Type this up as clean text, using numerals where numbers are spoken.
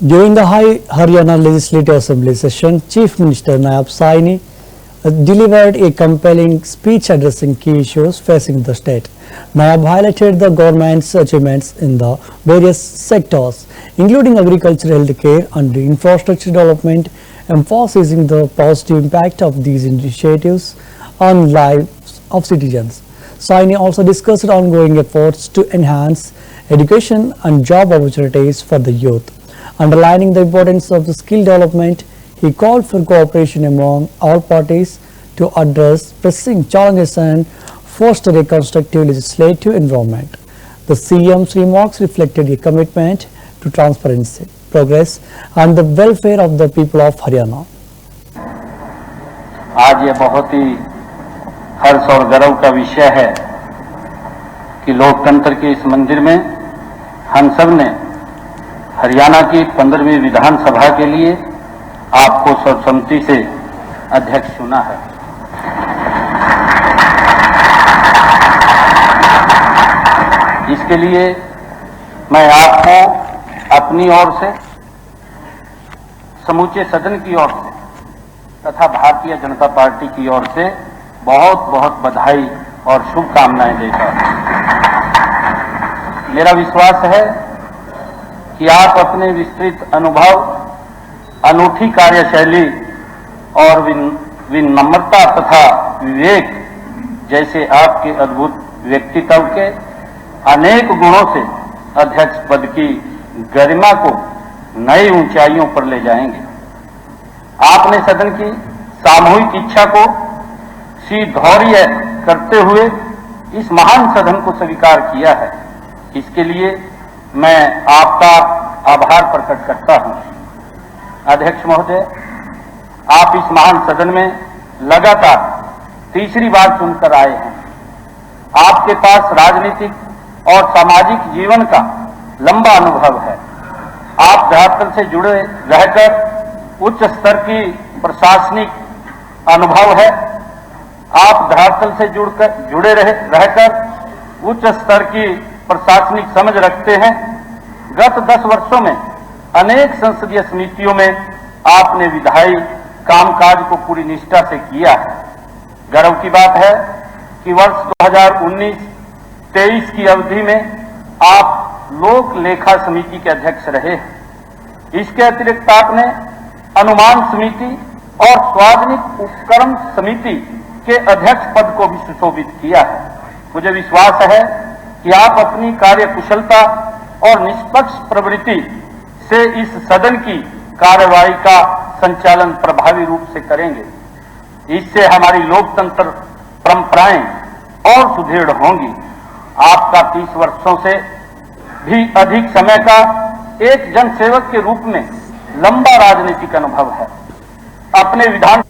During the Haryana Legislative Assembly session, Chief Minister Nayab Saini delivered a compelling speech addressing key issues facing the state. Nayab highlighted the government's achievements in the various sectors, including agriculture, healthcare, and infrastructure development, emphasizing the positive impact of these initiatives on lives of citizens. Saini also discussed ongoing efforts to enhance education and job opportunities for the youth. Underlining the importance of the skill development, he called for cooperation among all parties to address pressing challenges and foster a constructive legislative environment. The CM's remarks reflected a commitment to transparency, progress and the welfare of the people of Haryana. आज ये बहुत ही हर्ष और गर्व का विषय है कि लोकतंत्र के इस मंदिर में हम सब ने हरियाणा की 15वीं विधानसभा के लिए आपको सर्वसम्मति से अध्यक्ष चुना है। इसके लिए मैं आपको अपनी ओर से, समूचे सदन की ओर से तथा भारतीय जनता पार्टी की ओर से बहुत बहुत बधाई और शुभकामनाएं देता हूं। मेरा विश्वास है कि आप अपने विस्तृत अनुभव, अनूठी कार्यशैली और विनम्रता तथा विवेक जैसे आपके अद्भुत व्यक्तित्व के अनेक गुणों से अध्यक्ष पद की गरिमा को नई ऊंचाइयों पर ले जाएंगे। आपने सदन की सामूहिक इच्छा को सिद्धौर्य करते हुए इस महान सदन को स्वीकार किया है। इसके लिए मैं आपका आभार प्रकट करता हूं। अध्यक्ष महोदय, आप इस महान सदन में लगातार तीसरी बार चुनकर आए हैं। आपके पास राजनीतिक और सामाजिक जीवन का लंबा अनुभव है। आप धरातल से जुड़े रहकर उच्च स्तर की प्रशासनिक अनुभव है। आप धरातल से जुड़े रहकर उच्च स्तर की प्रशासनिक समझ रखते हैं। गत 10 वर्षों में अनेक संसदीय समितियों में आपने विधायी कामकाज को पूरी निष्ठा से किया है। गर्व की बात है कि वर्ष 2019-23 की अवधि में आप लोक लेखा समिति के अध्यक्ष रहे हैं। इसके अतिरिक्त आपने अनुमान समिति और सार्वजनिक उपक्रम समिति के अध्यक्ष पद को भी सुशोभित किया है। मुझे विश्वास है कि आप अपनी कार्य कुशलता और निष्पक्ष प्रवृत्ति से इस सदन की कार्यवाही का संचालन प्रभावी रूप से करेंगे। इससे हमारी लोकतंत्र परंपराएं और सुदृढ़ होंगी। आपका 30 वर्षों से भी अधिक समय का एक जनसेवक के रूप में लंबा राजनीतिक अनुभव है। अपने विधान